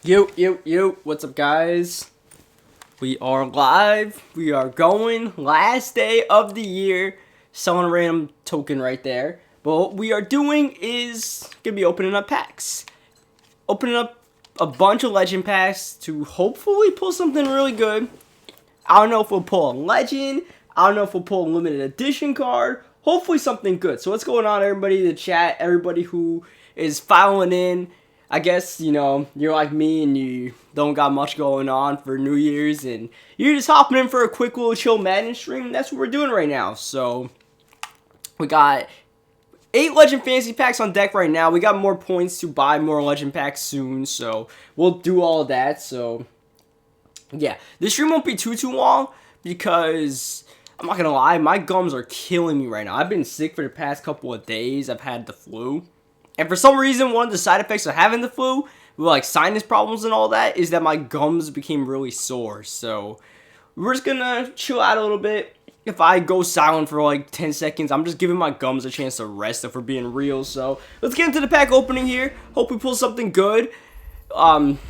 Yo, what's up, guys? We are live. We are going. Last day of the year. Selling a random token right there. But what we are doing is going to be opening up packs. Opening up a bunch of legend packs to hopefully pull something really good. I don't know if we'll pull a legend. I don't know if we'll pull a limited edition card. Hopefully something good. So what's going on, everybody in the chat? Everybody who is filing in. I guess, you're like me and you don't got much going on for New Year's and you're just hopping in for a quick little chill Madden stream. That's what we're doing right now. So, we got 8 Legend Fantasy Packs on deck right now. We got more points to buy more Legend Packs soon. So, we'll do all of that. So, yeah. This stream won't be too long because, I'm not going to lie, my gums are killing me right now. I've been sick for the past couple of days. I've had the flu. And for some reason, one of the side effects of having the flu, with like sinus problems and all that, is that my gums became really sore. So, we're just gonna chill out a little bit. If I go silent for like 10 seconds, I'm just giving my gums a chance to rest if we're being real. So, let's get into the pack opening here. Hope we pull something good.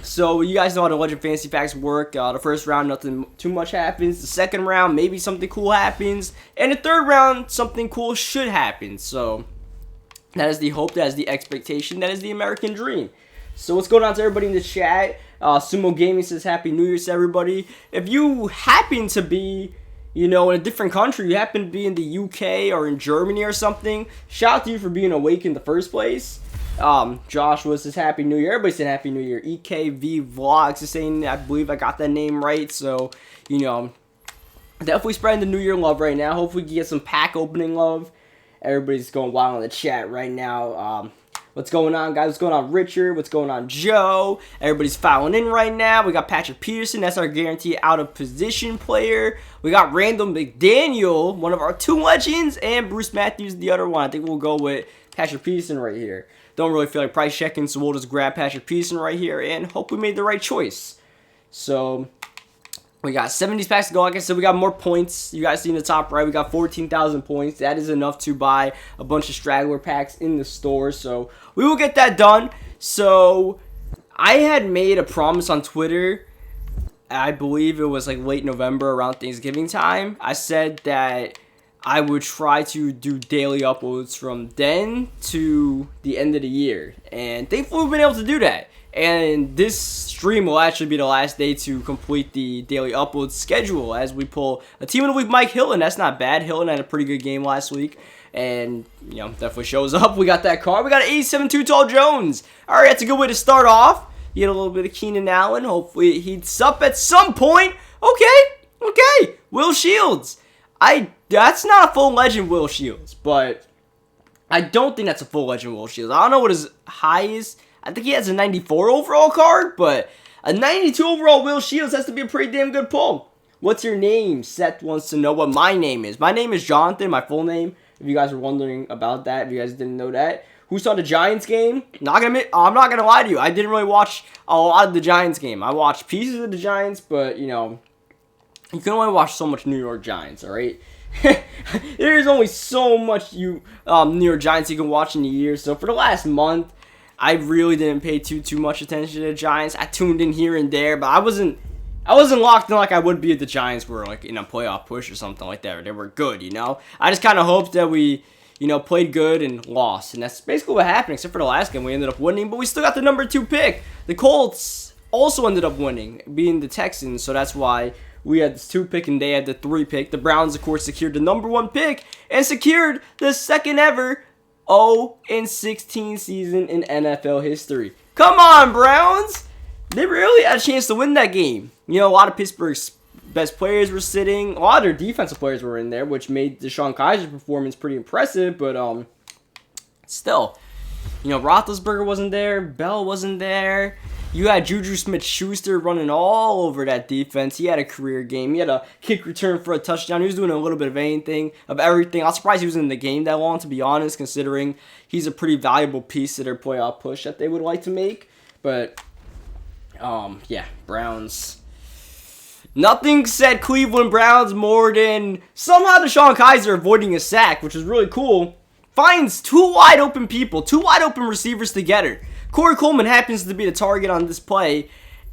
So you guys know how the Legend Fantasy Packs work. The first round, nothing too much happens. The second round, maybe something cool happens. And the third round, something cool should happen. So, that is the hope, that is the expectation, that is the American dream. So what's going on to everybody in the chat? Sumo Gaming says Happy New Year to everybody. If you happen to be, in a different country, you happen to be in the UK or in Germany or something, shout out to you for being awake in the first place. Joshua says Happy New Year. Everybody said Happy New Year. EKV Vlogs is saying, I believe I got that name right. So, definitely spreading the New Year love right now. Hopefully we can get some pack opening love. Everybody's going wild in the chat right now. What's going on, guys? What's going on, Richard? What's going on, Joe? Everybody's filing in right now. We got Patrick Peterson. That's our guaranteed out-of-position player. We got Randall McDaniel, one of our 2 legends, and Bruce Matthews, the other one. I think we'll go with Patrick Peterson right here. Don't really feel like price checking, so we'll just grab Patrick Peterson right here and hope we made the right choice. So, we got 70 packs to go. Like I said, we got more points. You guys see in the top right, we got 14,000 points. That is enough to buy a bunch of straggler packs in the store. So, we will get that done. So, I had made a promise on Twitter. I believe it was like late November around Thanksgiving time. I said that I would try to do daily uploads from then to the end of the year. And thankfully, we've been able to do that. And this stream will actually be the last day to complete the daily upload schedule as we pull a Team of the Week Mike Hilton. That's not bad. Hilton had a pretty good game last week. And, definitely shows up. We got that card. We got an 87 Too Tall Jones. All right, that's a good way to start off. You get a little bit of Keenan Allen. Hopefully it heats up at some point. Okay. Will Shields. That's not a full legend Will Shields, but I don't think that's a full legend Will Shields. I don't know what his high is. I think he has a 94 overall card, but a 92 overall Will Shields has to be a pretty damn good pull. What's your name? Seth wants to know what my name is. My name is Jonathan, my full name, if you guys were wondering about that, if you guys didn't know that. Who saw the Giants game? I'm not going to lie to you. I didn't really watch a lot of the Giants game. I watched pieces of the Giants, but, you can only watch so much New York Giants, all right? There's only so much New York Giants you can watch in a year. So for the last month, I really didn't pay too much attention to the Giants. I tuned in here and there, but I wasn't locked in like I would be if the Giants were like in a playoff push or something like that, or they were good, I just kind of hoped that we, played good and lost, and that's basically what happened, except for the last game. We ended up winning, but we still got the number 2 pick. The Colts also ended up winning, being the Texans, so that's why we had this 2 pick and they had the 3 pick. The Browns, of course, secured the number 1 pick and secured the second ever 0-16 season in NFL history. Come on, Browns! They really had a chance to win that game. A lot of Pittsburgh's best players were sitting. A lot of their defensive players were in there, which made DeShone Kizer's performance pretty impressive. But still, Roethlisberger wasn't there. Bell wasn't there. You had Juju Smith-Schuster running all over that defense. He had a career game. He had a kick return for a touchdown. He was doing a little bit of everything. I was surprised he was in the game that long, to be honest, considering he's a pretty valuable piece to their playoff push that they would like to make. But, yeah, Browns. Nothing said Cleveland Browns more than somehow DeShone Kizer avoiding a sack, which is really cool. Finds 2 wide open people, 2 wide open receivers together. Corey Coleman happens to be the target on this play,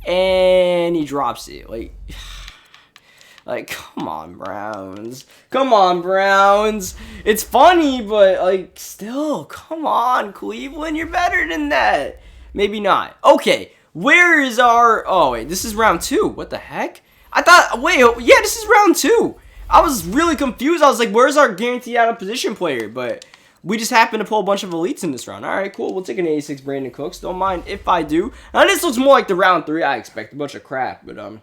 and he drops it. Like, come on, Browns. Come on, Browns. It's funny, but, like, still, come on, Cleveland. You're better than that. Maybe not. Okay, where is our... Oh, wait, this is round 2. What the heck? I thought... Wait, yeah, this is round 2. I was really confused. I was like, where's our guaranteed out of position player? But we just happened to pull a bunch of elites in this round. All right, cool. We'll take an 86 Brandon Cooks. Don't mind if I do. Now, this looks more like the round 3 I expect. A bunch of crap, but,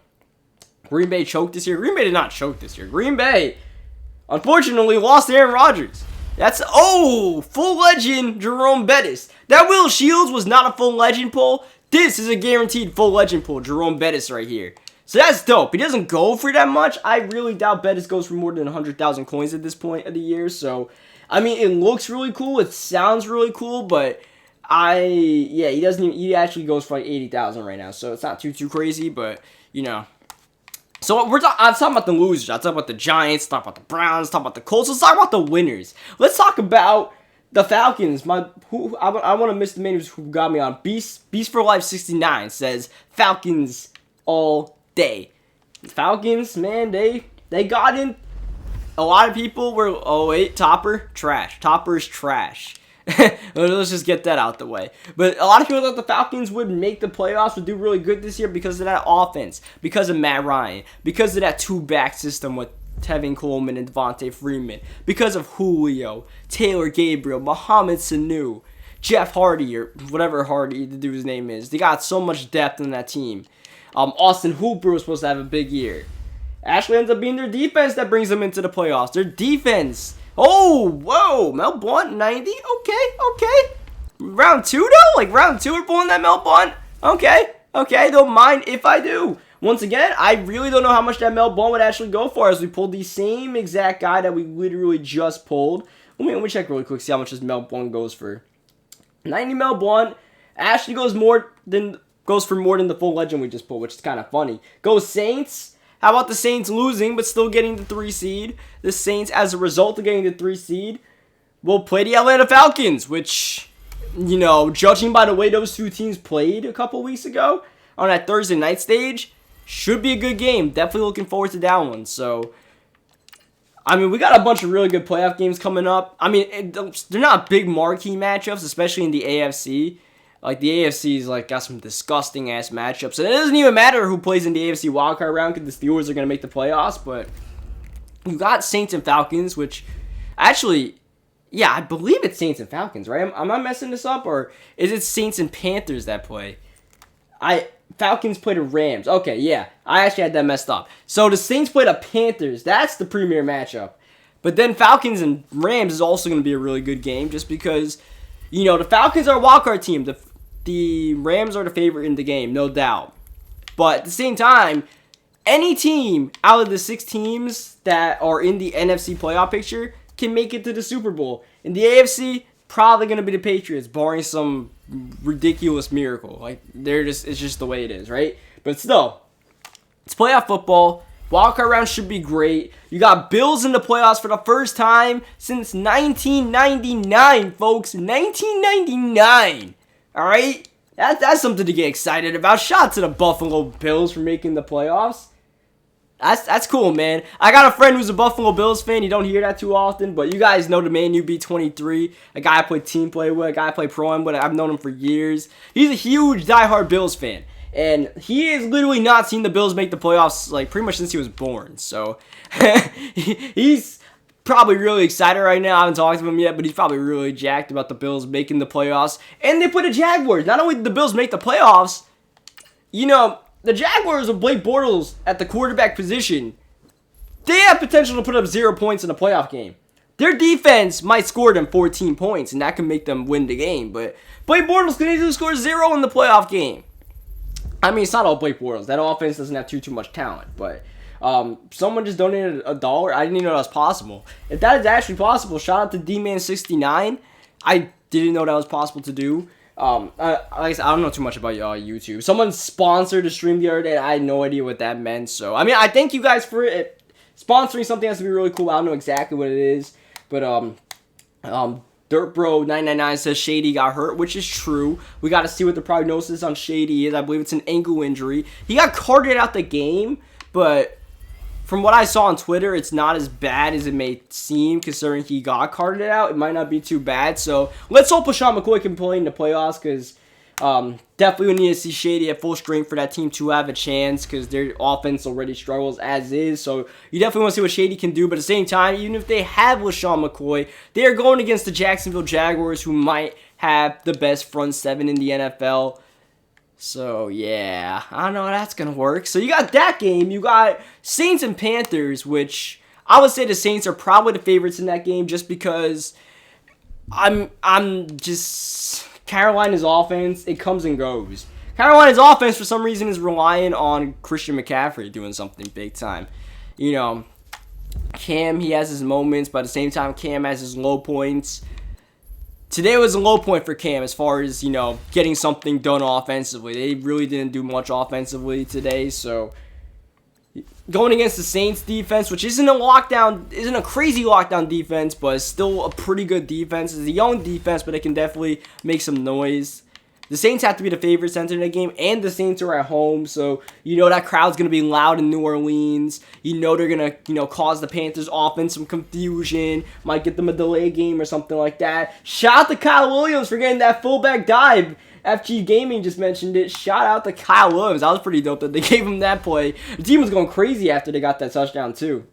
Green Bay choked this year. Green Bay did not choke this year. Green Bay, unfortunately, lost Aaron Rodgers. That's, full legend Jerome Bettis. That Will Shields was not a full legend pull. This is a guaranteed full legend pull. Jerome Bettis right here. So that's dope. He doesn't go for that much. I really doubt Bettis goes for more than 100,000 coins at this point of the year. So, I mean, it looks really cool. It sounds really cool, but he doesn't even, he actually goes for like 80,000 right now. So it's not too crazy, but, you know. So I'm talking about the losers. I'm talking about the Giants, talking about the Browns, talking about the Colts. Let's talk about the winners. Let's talk about the Falcons. I want to miss the names who got me on. Beast for Life 69 says Falcons all day. The Falcons, man, they got in. A lot of people were, Topper, trash. Topper is trash. Let's just get that out the way. But a lot of people thought the Falcons would make the playoffs, would do really good this year because of that offense, because of Matt Ryan, because of that two-back system with Tevin Coleman and Devontae Freeman, because of Julio, Taylor Gabriel, Mohamed Sanu, Jeff Hardy, or whatever Hardy the dude's name is. They got so much depth in that team. Austin Hooper was supposed to have a big year. Actually ends up being their defense that brings them into the playoffs. Their defense. Oh, whoa, Mel Blount, 90? Okay. Round 2, though? Like, round 2, we're pulling that Mel Blount? Okay, don't mind if I do. Once again, I really don't know how much that Mel Blount would actually go for as we pulled the same exact guy that we literally just pulled. Let me check really quick, see how much this Mel Blount goes for. 90 Mel Blount actually goes for more than the full legend we just pulled, which is kind of funny. Goes Saints. How about the Saints losing but still getting the 3 seed? The Saints, as a result of getting the 3 seed, will play the Atlanta Falcons, which, you know, judging by the way those two teams played a couple weeks ago on that Thursday night stage, should be a good game. Definitely looking forward to that one. So, I mean, we got a bunch of really good playoff games coming up. I mean, they're not big marquee matchups, especially in the AFC. Like, the AFC's, like, got some disgusting-ass matchups. And it doesn't even matter who plays in the AFC wildcard round because the Steelers are going to make the playoffs. But you got Saints and Falcons, which actually, yeah, I believe it's Saints and Falcons, right? Am I messing this up? Or is it Saints and Panthers that play? Falcons play the Rams. Okay, yeah. I actually had that messed up. So the Saints play the Panthers. That's the premier matchup. But then Falcons and Rams is also going to be a really good game just because, you know, the Falcons are a wildcard team. The Rams are the favorite in the game, no doubt. But at the same time, any team out of the 6 teams that are in the NFC playoff picture can make it to the Super Bowl. In the AFC, probably going to be the Patriots, barring some ridiculous miracle. Like, it's just the way it is, right? But still, it's playoff football. Wildcard round should be great. You got Bills in the playoffs for the first time since 1999, folks. 1999. All right? That's something to get excited about. Shout out to the Buffalo Bills for making the playoffs. That's cool, man. I got a friend who's a Buffalo Bills fan. You don't hear that too often, but you guys know the man UB23, a guy I play team play with, a guy I play pro-am with. I've known him for years. He's a huge diehard Bills fan. And he has literally not seen the Bills make the playoffs, like, pretty much since he was born. So, he's probably really excited right now. I haven't talked to him yet, but he's probably really jacked about the Bills making the playoffs. And they put the Jaguars. Not only did the Bills make the playoffs, you know, the Jaguars with Blake Bortles at the quarterback position, they have potential to put up 0 points in a playoff game. Their defense might score them 14 points, and that can make them win the game. But Blake Bortles can easily score 0 in the playoff game. I mean, it's not all Blake Bortles. That offense doesn't have too much talent. But someone just donated $1. I didn't even know that was possible. If that is actually possible, shout out to DMan69. I didn't know that was possible to do. I don't know too much about YouTube. Someone sponsored a stream the other day, and I had no idea what that meant. So, I mean, I thank you guys for it. Sponsoring something has to be really cool. I don't know exactly what it is. But, DirtBro999 says Shady got hurt, which is true. We got to see what the prognosis on Shady is. I believe it's an ankle injury. He got carted out the game, but from what I saw on Twitter, it's not as bad as it may seem, considering he got carted out. It might not be too bad. So let's hope LaShawn McCoy can play in the playoffs, because definitely we need to see Shady at full strength for that team to have a chance, because their offense already struggles as is. So you definitely want to see what Shady can do. But at the same time, even if they have LaShawn McCoy, they are going against the Jacksonville Jaguars, who might have the best front seven in the NFL. So, yeah, I don't know how that's going to work. So, you got that game. You got Saints and Panthers, which I would say the Saints are probably the favorites in that game, just because I'm just... Carolina's offense, it comes and goes. Carolina's offense, for some reason, is relying on Christian McCaffrey doing something big time. You know, Cam, he has his moments, but at the same time, Cam has his low points. Today was a low point for Cam as far as, you know, getting something done offensively. They really didn't do much offensively today, so going against the Saints defense, which isn't a crazy lockdown defense, but it's still a pretty good defense. It's a young defense, but it can definitely make some noise. The Saints have to be the favorites entering the game, and the Saints are at home, so you know that crowd's going to be loud in New Orleans. You know they're going to, you know, cause the Panthers offense some confusion, might get them a delay game or something like that. Shout out to Kyle Williams for getting that fullback dive. FG Gaming just mentioned it. Shout out to Kyle Williams. That was pretty dope that they gave him that play. The team was going crazy after they got that touchdown, too.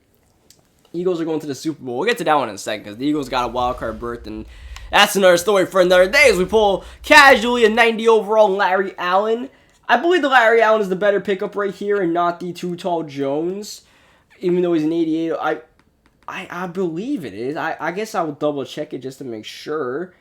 Eagles are going to the Super Bowl. We'll get to that one in a second, because the Eagles got a wild card berth, and that's another story for another day, as we pull casually a 90 overall Larry Allen. I believe the Larry Allen is the better pickup right here, and not the Too Tall Jones, even though he's an 88. I believe it is. I guess I will double check it just to make sure.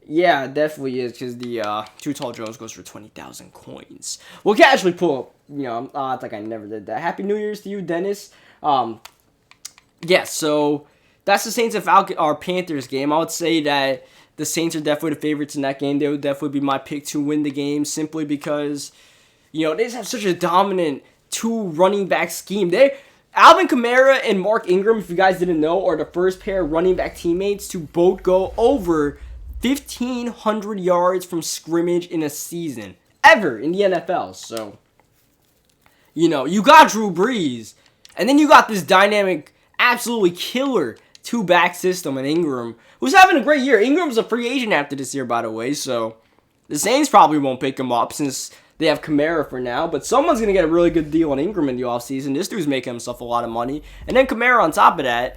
Yeah, it definitely is, because the Too Tall Jones goes for 20,000 coins. We'll casually pull up, you know, it's like I never did that. Happy New Year's to you, Dennis. Yeah, so that's the Saints and Panthers game. I would say that the Saints are definitely the favorites in that game. They would definitely be my pick to win the game, simply because, you know, they just have such a dominant two running back scheme. Alvin Kamara and Mark Ingram, if you guys didn't know, are the first pair of running back teammates to both go over 1,500 yards from scrimmage in a season ever in the NFL. So, you know, you got Drew Brees, and then you got this dynamic, absolutely killer two-back system in Ingram, who's having a great year. Ingram's a free agent after this year, by the way, so the Saints probably won't pick him up since they have Kamara for now, but someone's going to get a really good deal on Ingram in the offseason. This dude's making himself a lot of money, and then Kamara on top of that,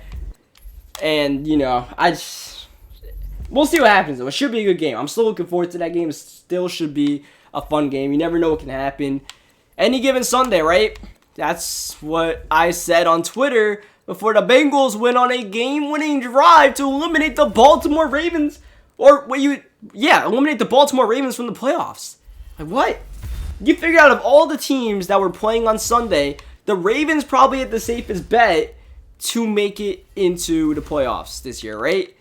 and, you know, we'll see what happens, though. It should be a good game. I'm still looking forward to that game. It still should be a fun game. You never know what can happen. Any given Sunday, right? That's what I said on Twitter before the Bengals went on a game-winning drive to eliminate the Baltimore Ravens. Eliminate the Baltimore Ravens from the playoffs. Like, what? You figure out of all the teams that were playing on Sunday, the Ravens probably had the safest bet to make it into the playoffs this year, right?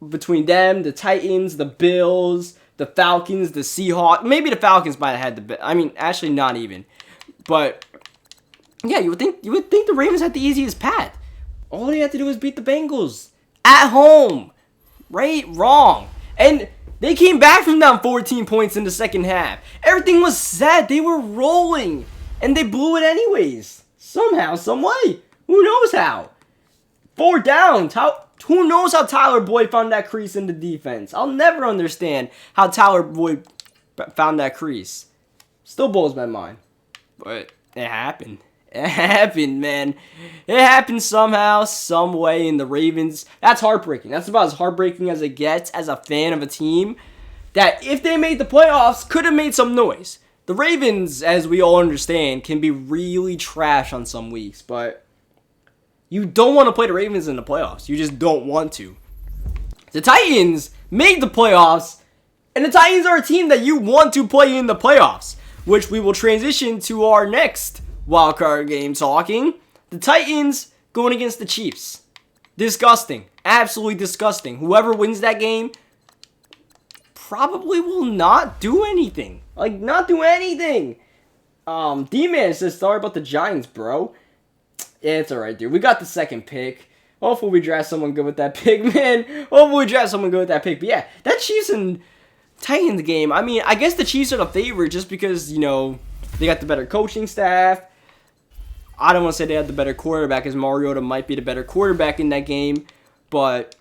Between them, the Titans, the Bills, the Falcons, the Seahawks. Maybe the Falcons might have had the bet. I mean, actually, not even. But yeah, you would think the Ravens had the easiest path. All they had to do was beat the Bengals at home. Right? Wrong. And they came back from down 14 points in the second half. Everything was set. They were rolling, and they blew it anyways. Somehow, some way. Who knows how? 4 down. Who knows how Tyler Boyd found that crease in the defense? I'll never understand how Tyler Boyd found that crease. Still blows my mind. But it happened. It happened, man. It happened somehow, some way, in the Ravens. That's heartbreaking. That's about as heartbreaking as it gets as a fan of a team that, if they made the playoffs, could have made some noise. The Ravens, as we all understand, can be really trash on some weeks, but you don't want to play the Ravens in the playoffs. You just don't want to. The Titans made the playoffs, and the Titans are a team that you want to play in the playoffs, which we will transition to our next wildcard game talking. The Titans going against the Chiefs. Disgusting. Absolutely disgusting. Whoever wins that game probably will not do anything. Like, not do anything. D-Man says, sorry about the Giants, bro. Yeah, it's alright, dude. We got the second pick. Hopefully we draft someone good with that pick, man. Hopefully we draft someone good with that pick. But yeah, that Chiefs and Titans game, I mean, I guess the Chiefs are the favorite just because, you know, they got the better coaching staff. I don't want to say they had the better quarterback, as Mariota might be the better quarterback in that game. But,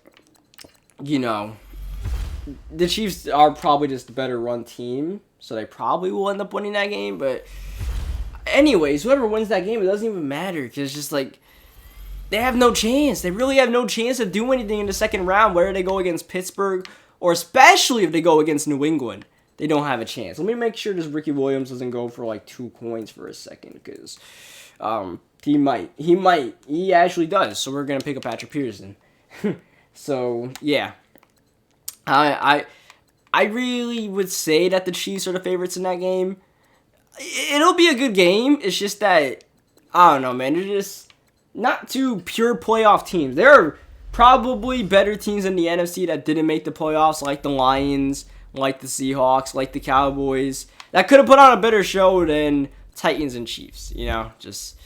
you know, the Chiefs are probably just the better run team. So they probably will end up winning that game. But anyways, whoever wins that game, it doesn't even matter. Because it's just like, they have no chance. They really have no chance to do anything in the second round, whether they go against Pittsburgh or especially if they go against New England. They don't have a chance. Let me make sure this Ricky Williams doesn't go for like 2 coins for a second, because he might. He actually does. So we're going to pick up Patrick Peterson. So, yeah. I really would say that the Chiefs are the favorites in that game. It'll be a good game. It's just that, I don't know, man. They're just not two pure playoff teams. There are probably better teams in the NFC that didn't make the playoffs, like the Lions, like the Seahawks, like the Cowboys, that could have put on a better show than Titans and Chiefs, you know? Just,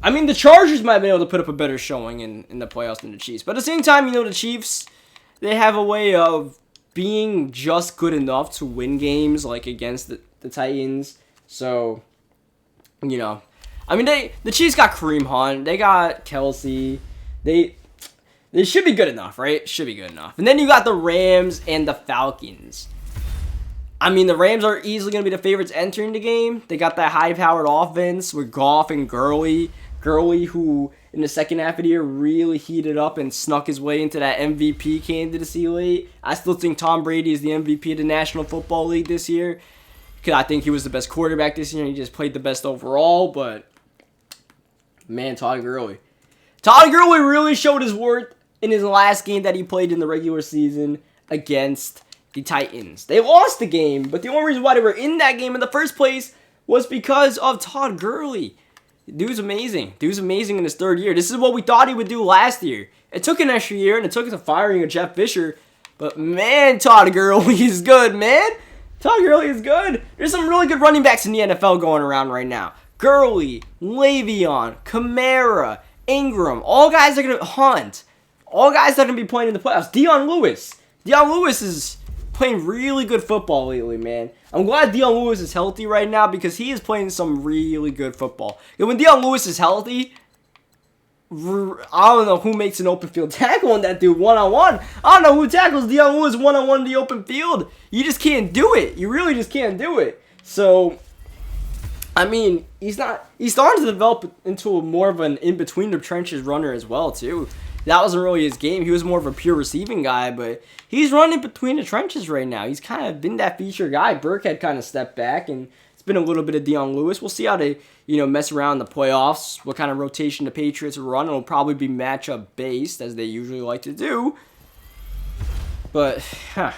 I mean, the Chargers might have been able to put up a better showing in the playoffs than the Chiefs. But at the same time, you know, the Chiefs, they have a way of being just good enough to win games, like against the Titans. So, you know, I mean, the Chiefs got Kareem Hunt, they got Kelsey, they should be good enough, right? Should be good enough. And then you got the Rams and the Falcons. I mean, the Rams are easily going to be the favorites entering the game. They got that high-powered offense with Goff and Gurley. Gurley, who in the second half of the year really heated up and snuck his way into that MVP candidacy late. I still think Tom Brady is the MVP of the National Football League this year, because I think he was the best quarterback this year and he just played the best overall. But, man, Todd Gurley. Todd Gurley really showed his worth in his last game that he played in the regular season against the Titans. They lost the game, but the only reason why they were in that game in the first place was because of Todd Gurley. Dude's amazing. Dude's amazing in his third year. This is what we thought he would do last year. It took an extra year, and it took the firing of Jeff Fisher. But, man, Todd Gurley is good, man. Todd Gurley is good. There's some really good running backs in the NFL going around right now. Gurley, Le'Veon, Kamara, Ingram, all guys are going to hunt. All guys that are going to be playing in the playoffs. Dion Lewis. Dion Lewis is playing really good football lately, man. I'm glad Dion Lewis is healthy right now because he is playing some really good football. And when Dion Lewis is healthy, I don't know who makes an open field tackle on that dude one-on-one. I don't know who tackles Dion Lewis one-on-one in the open field. You just can't do it. You really just can't do it. So, I mean, he's starting to develop into more of an in-between-the-trenches runner as well, too. That wasn't really his game. He was more of a pure receiving guy, but he's running between the trenches right now. He's kind of been that feature guy. Burkhead kind of stepped back, and it's been a little bit of Dion Lewis. We'll see how they, mess around in the playoffs, what kind of rotation the Patriots run. It'll probably be matchup-based, as they usually like to do. But, a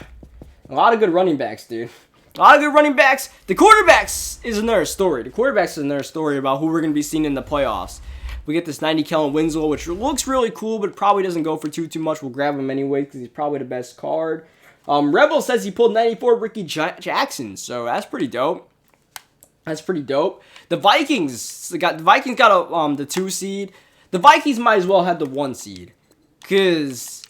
lot of good running backs, dude. A lot of good running backs. The quarterbacks is another story. The quarterbacks is another story about who we're going to be seeing in the playoffs. We get this 90 Kellen Winslow, which looks really cool, but probably doesn't go for too much. We'll grab him anyway because he's probably the best card. Rebel says he pulled 94 Ricky Jackson, so that's pretty dope. That's pretty dope. The Vikings got the 2 seed. The Vikings might as well have the 1 seed, because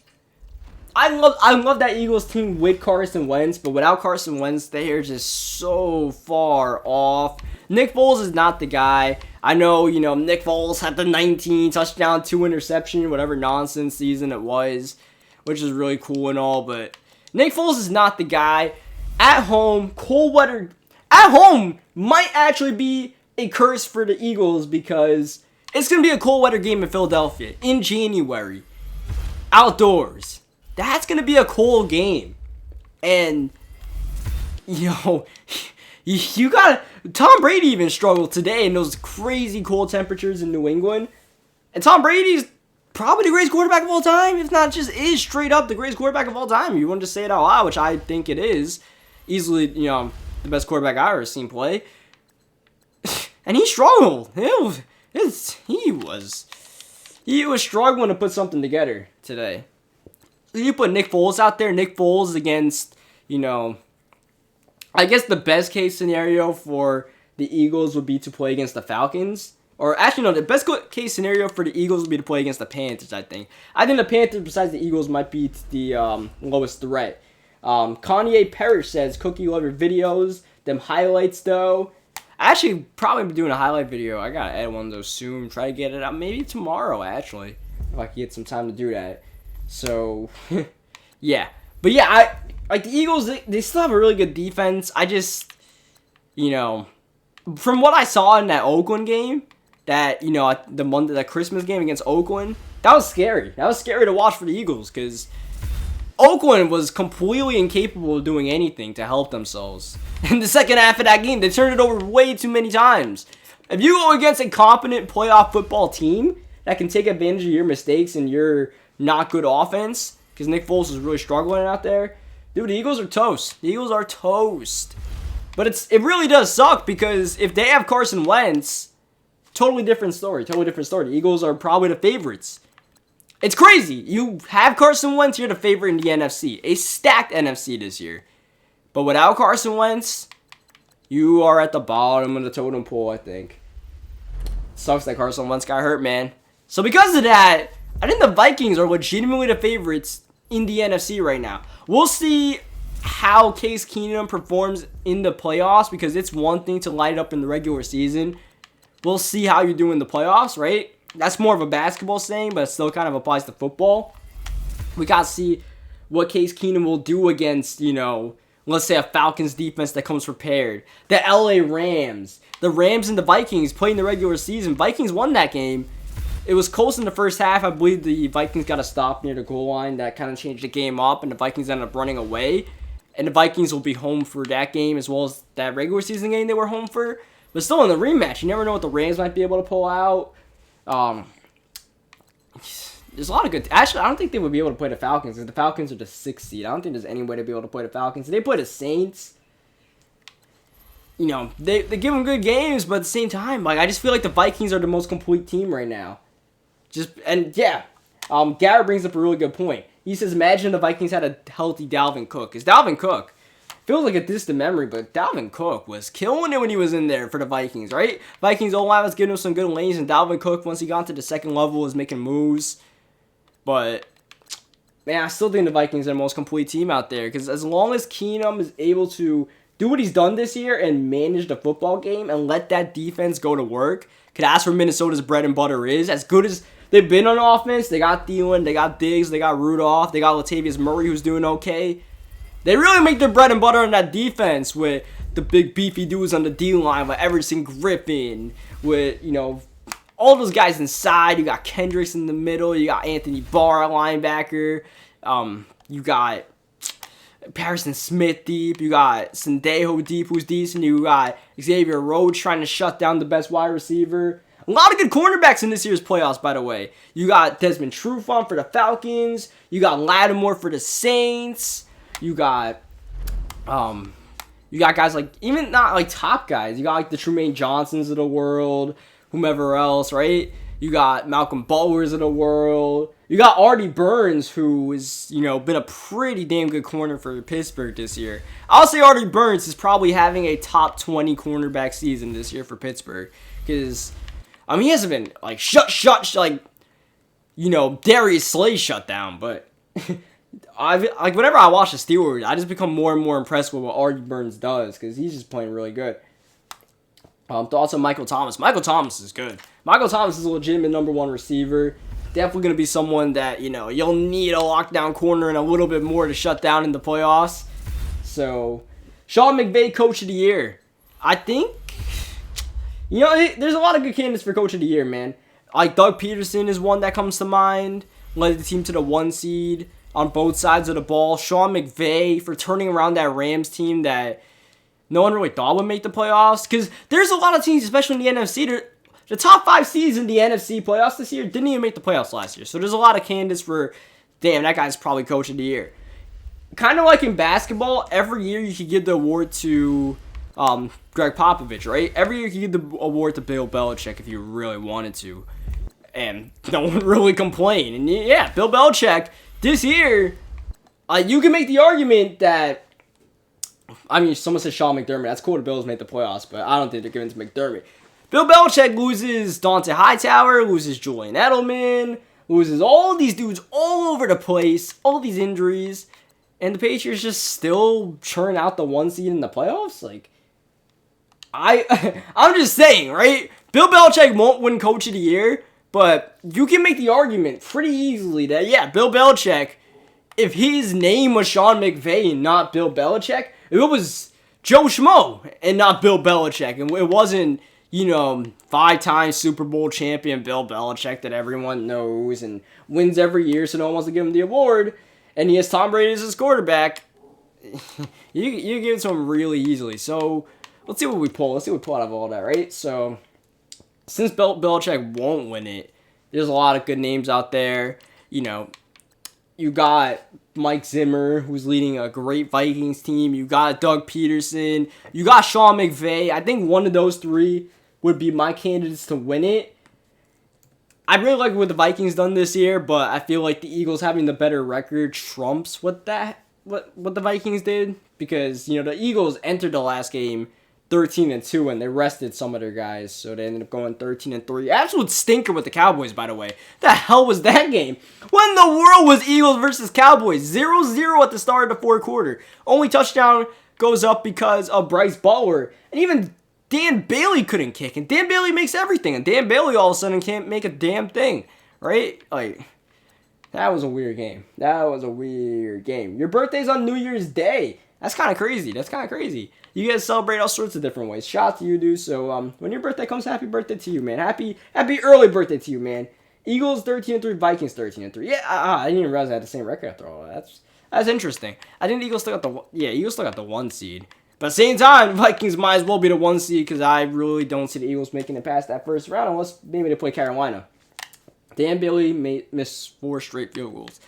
I love that Eagles team with Carson Wentz, but without Carson Wentz, they are just so far off. Nick Foles is not the guy. I know, Nick Foles had the 19 touchdown, 2 interception, whatever nonsense season it was, which is really cool and all, but Nick Foles is not the guy. At home, cold weather, at home might actually be a curse for the Eagles because it's going to be a cold weather game in Philadelphia in January, outdoors. That's going to be a cold game, and, you got Tom Brady even struggled today in those crazy cold temperatures in New England. And Tom Brady's probably the greatest quarterback of all time, if not just is straight up the greatest quarterback of all time. You want to say it out loud, which I think it is. Easily, the best quarterback I've ever seen play. And he struggled. He was struggling to put something together today. You put Nick Foles out there, Nick Foles against, I guess the best case scenario for the Eagles would be to play against the Falcons. Or actually, no, the best case scenario for the Eagles would be to play against the Panthers, I think. I think the Panthers, besides the Eagles, might be the lowest threat. Kanye Parrish says, Cookie, love your videos. Them highlights, though. I actually probably be doing a highlight video. I got to add one of those soon. Try to get it out maybe tomorrow, actually. If I can get some time to do that. So, yeah. But yeah, like the Eagles, they still have a really good defense. I just, from what I saw in that Oakland game, the Christmas game against Oakland, that was scary. That was scary to watch for the Eagles because Oakland was completely incapable of doing anything to help themselves. In the second half of that game, they turned it over way too many times. If you go against a competent playoff football team that can take advantage of your mistakes and your not good offense, because Nick Foles is really struggling out there, dude, the Eagles are toast. The Eagles are toast. But it really does suck because if they have Carson Wentz, totally different story. Totally different story. The Eagles are probably the favorites. It's crazy. You have Carson Wentz, you're the favorite in the NFC. A stacked NFC this year. But without Carson Wentz, you are at the bottom of the totem pole, I think. Sucks that Carson Wentz got hurt, man. So because of that, I think the Vikings are legitimately the favorites in the NFC right now. We'll see how Case Keenum performs in the playoffs because it's one thing to light it up in the regular season. We'll see how you do in the playoffs, right? That's more of a basketball saying, but it still kind of applies to football. We got to see what Case Keenum will do against, let's say a Falcons defense that comes prepared. The LA Rams. The Rams and the Vikings played in the regular season. Vikings won that game. It was close in the first half. I believe the Vikings got a stop near the goal line that kind of changed the game up, and the Vikings ended up running away. And the Vikings will be home for that game as well as that regular season game they were home for. But still in the rematch, you never know what the Rams might be able to pull out. There's a lot of good. Actually, I don't think they would be able to play the Falcons because the Falcons are the 6th seed. I don't think there's any way to be able to play the Falcons. If they play the Saints, they give them good games, but at the same time, I just feel like the Vikings are the most complete team right now. Garrett brings up a really good point. He says, imagine the Vikings had a healthy Dalvin Cook. Because Dalvin Cook feels like a distant memory, but Dalvin Cook was killing it when he was in there for the Vikings, right? Vikings O-line was giving him some good lanes, and Dalvin Cook, once he got to the second level, was making moves. But, man, I still think the Vikings are the most complete team out there. Because as long as Keenum is able to do what he's done this year and manage the football game and let that defense go to work, because that's where Minnesota's bread and butter is. As good as they've been on offense, they got Thielen, they got Diggs, they got Rudolph, they got Latavius Murray who's doing okay. They really make their bread and butter on that defense with the big beefy dudes on the D-line, with Everson Griffin, with, all those guys inside. You got Kendricks in the middle. You got Anthony Barr, linebacker. You got Harrison Smith deep. You got Sendejo deep, who's decent. You got Xavier Rhodes trying to shut down the best wide receiver. A lot of good cornerbacks in this year's playoffs, by the way. You got Desmond Trufant for the Falcons. You got Lattimore for the Saints. You got guys like, even not like top guys. You got like the Trumaine Johnsons of the world, whomever else, right? You got Malcolm Butler's of the world. You got Artie Burns, who has, been a pretty damn good corner for Pittsburgh this year. I'll say Artie Burns is probably having a top 20 cornerback season this year for Pittsburgh. Because, he hasn't been, Darius Slay shut down, but whenever I watch the Steelers, I just become more and more impressed with what Artie Burns does, because he's just playing really good. Thoughts on Michael Thomas. Michael Thomas is good. Michael Thomas is a legitimate number one receiver. Definitely going to be someone that, you'll need a lockdown corner and a little bit more to shut down in the playoffs. So, Sean McVay, Coach of the Year. I think, there's a lot of good candidates for Coach of the Year, man. Like, Doug Peterson is one that comes to mind. Led the team to the 1 seed on both sides of the ball. Sean McVay for turning around that Rams team that no one really thought would make the playoffs. Because there's a lot of teams, especially in the NFC, the top 5 seeds in the NFC playoffs this year didn't even make the playoffs last year. So there's a lot of candidates for, damn, that guy's probably Coach of the Year. Kind of like in basketball, every year you could give the award to Greg Popovich, right? Every year you could give the award to Bill Belichick if you really wanted to. And no one really complained. And yeah, Bill Belichick, this year, you can make the argument that, someone said Sean McDermott. That's cool, the Bills made the playoffs, but I don't think they're giving it to McDermott. Bill Belichick loses Dante Hightower, loses Julian Edelman, loses all these dudes all over the place, all these injuries, and the Patriots just still churn out the 1 seed in the playoffs. Like, I'm just saying, right? Bill Belichick won't win Coach of the Year, but you can make the argument pretty easily that, yeah, Bill Belichick, if his name was Sean McVay and not Bill Belichick, if it was Joe Schmo and not Bill Belichick, and it wasn't, 5-time Super Bowl champion Bill Belichick that everyone knows and wins every year, so no one wants to give him the award, and he has Tom Brady as his quarterback, you give it to him really easily. So let's see what we pull. Let's see what we pull out of all that, right? So since Bill Belichick won't win it, there's a lot of good names out there. You got Mike Zimmer, who's leading a great Vikings team. You got Doug Peterson. You got Sean McVay. I think one of those three would be my candidates to win it. I really like what the Vikings done this year, but I feel like the Eagles having the better record trumps what the Vikings did, because the Eagles entered the last game 13-2 and they rested some of their guys, so they ended up going 13-3. Absolute stinker with the Cowboys, by the way. The hell was that game? What in the world was Eagles versus Cowboys? 0-0 at the start of the fourth quarter. Only touchdown goes up because of Bryce Butler, and even Dan Bailey couldn't kick, and Dan Bailey makes everything, and Dan Bailey all of a sudden can't make a damn thing, right? Like, that was a weird game. Your birthday's on New Year's Day. That's kind of crazy. You guys celebrate all sorts of different ways. Shout out to you, dude. So, when your birthday comes, happy birthday to you, man. Happy early birthday to you, man. Eagles 13-3, Vikings 13-3. Yeah, I didn't even realize I had the same record after all. That's interesting. I think the Eagles still got the 1 seed. But at the same time, Vikings might as well be the 1 seed, because I really don't see the Eagles making it past that first round unless maybe they play Carolina. Dan Bailey missed 4 straight field goals.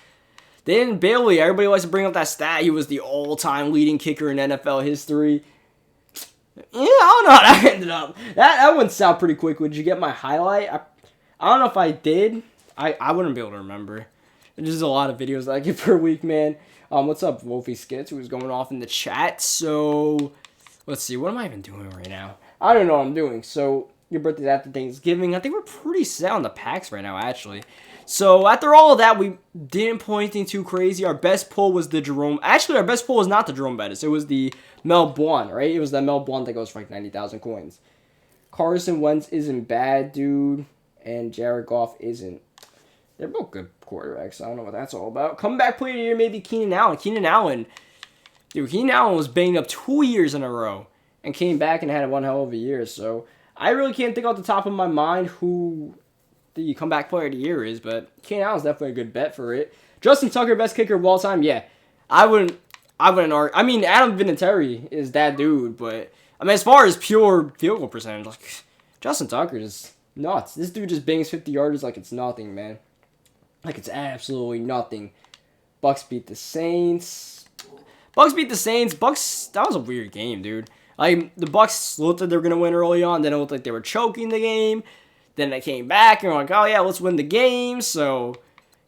Dan Bailey, everybody likes to bring up that stat. He was the all-time leading kicker in NFL history. Yeah, I don't know how that ended up. That went south pretty quickly. Did you get my highlight? I don't know if I did. I wouldn't be able to remember. There's just a lot of videos that I get per week, man. What's up, Wolfie Skits, who's going off in the chat? So, let's see. What am I even doing right now? I don't know what I'm doing. So, your birthday's after Thanksgiving. I think we're pretty set on the packs right now, actually. So, after all of that, we didn't pull anything too crazy. Our best pull was the Jerome. Actually, our best pull was not the Jerome Bettis. It was the Mel Blount, right? It was the Mel Blount that goes for like 90,000 coins. Carson Wentz isn't bad, dude. And Jared Goff isn't. They're both good quarterbacks. I don't know what that's all about. Comeback player of the year, maybe Keenan Allen. Keenan Allen was banged up 2 years in a row and came back and had one hell of a year. So, I really can't think off the top of my mind who the comeback player of the year is, but Keenan Allen's definitely a good bet for it. Justin Tucker, best kicker of all time? Yeah. I wouldn't argue. I mean, Adam Vinatieri is that dude, but as far as pure field goal percentage, like, Justin Tucker is nuts. This dude just bangs 50-yarders like it's nothing, man. Like it's absolutely nothing. Bucks beat the Saints. Bucks, that was a weird game, dude. Like, the Bucks looked like they were going to win early on, then it looked like they were choking the game. Then they came back and were like, oh yeah, let's win the game. So,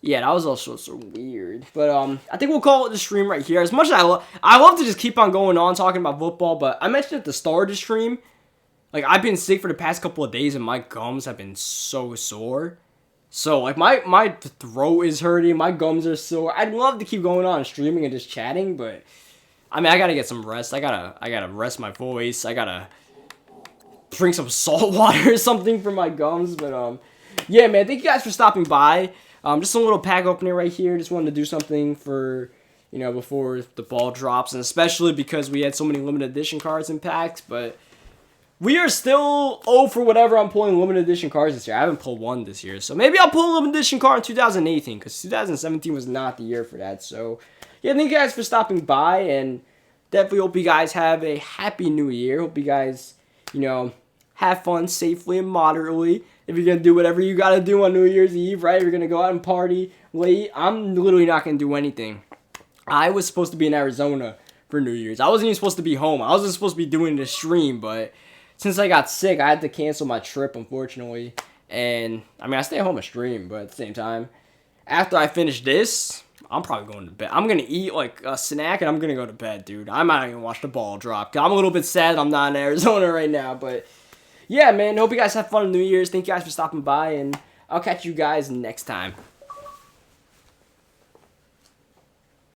yeah, that was also so weird. But I think we'll call it the stream right here. As much as I love to just keep on going on talking about football, but I mentioned at the start of the stream, like, I've been sick for the past couple of days and my gums have been so sore. So, like, my throat is hurting, my gums are sore. I'd love to keep going on streaming and just chatting, but I gotta get some rest. I gotta rest my voice. I gotta drink some salt water or something for my gums. But yeah, man, thank you guys for stopping by. Just a little pack opening right here. Just wanted to do something for, before the ball drops, and especially because we had so many limited edition cards and packs. But we are still for whatever I'm pulling limited edition cards this year. I haven't pulled one this year, so maybe I'll pull a limited edition card in 2018, because 2017 was not the year for that. So yeah, thank you guys for stopping by, and definitely hope you guys have a happy new year. Hope you guys, have fun safely and moderately. If you're going to do whatever you got to do on New Year's Eve, right? If you're going to go out and party late, I'm literally not going to do anything. I was supposed to be in Arizona for New Year's. I wasn't even supposed to be home. I wasn't supposed to be doing the stream, but since I got sick, I had to cancel my trip, unfortunately. And, I stay home and stream, but at the same time, after I finish this, I'm probably going to bed. I'm going to eat, like, a snack, and I'm going to go to bed, dude. I might not even watch the ball drop. I'm a little bit sad I'm not in Arizona right now, but yeah, man, hope you guys have fun on New Year's. Thank you guys for stopping by, and I'll catch you guys next time.